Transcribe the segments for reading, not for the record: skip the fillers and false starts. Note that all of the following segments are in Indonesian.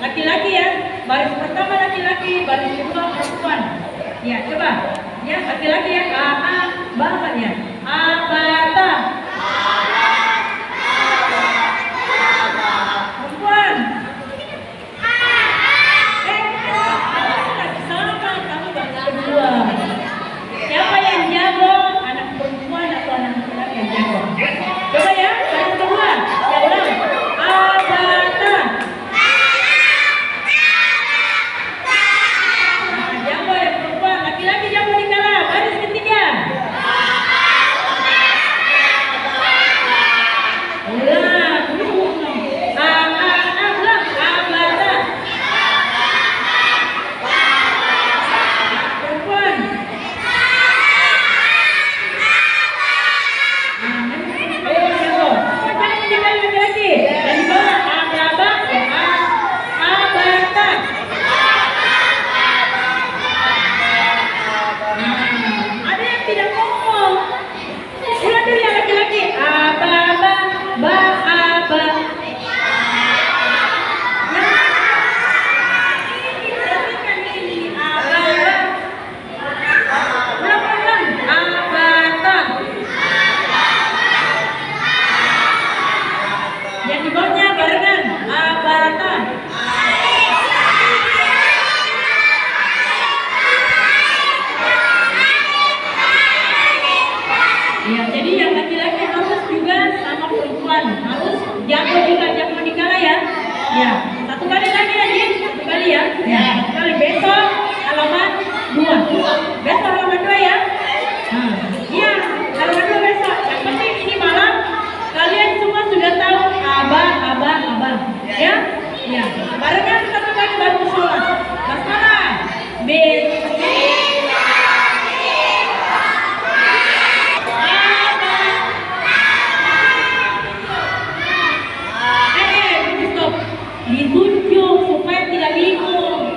Laki-laki ya, baris pertama laki-laki, baris kedua perempuan. Ya, coba. Ya, laki-laki ya, banget ya. Abata. Perempuan. Sama kamu baris kedua. Siapa yang jago? Anak perempuan atau anak laki-laki yang jago? Coba ya, baris kedua. Ya ulang. Abata. Laki-laki jago di kalah, baris ketiga. Ulang, ulang, abata. Perempuan. Jago. Jangan meninggal laki-laki. Dan di bawah abata. Tidak ngomong. Ulang dulu ya laki-laki. Aba. Ulang. Abata. Yang di bawahnya barengan. Abata. Ya, jadi yang laki-laki harus juga sama perempuan, harus jago juga, jago dikala ya. Ya, satu kali lagi ya, satu kali ya. Ya, satu kali. Besok halaman 2. Besok halaman 2 ya. Iya, halaman 2 besok. Yang penting ini malam kalian semua sudah tahu abah. Ya, ya. Barengan satu kali baru sholat. Basmalah. Ditunjuk supaya tidak bingung.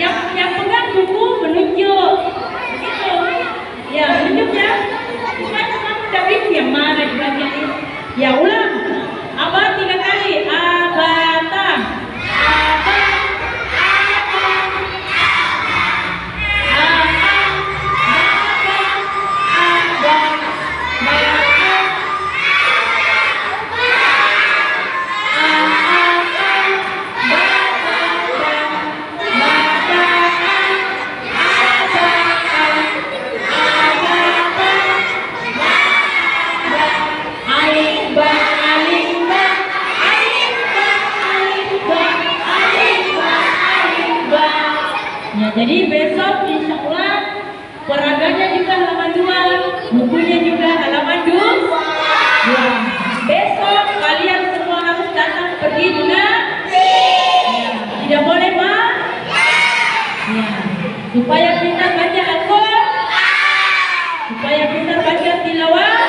Yang pegang buku menunjuk, gitu. Ya menunjuk ya. Supaya kamu tidak bingung yang mana di bagian ini. Ya ulang. Abah 3 kali. Abata. Ya, jadi besok insya Allah peraganya juga halaman 2, bukunya juga halaman 2. Ya, besok kalian semua harus datang pergi juga. Ya, tidak boleh ya, supaya pintar baca Al-Quran, supaya pintar baca tilawah.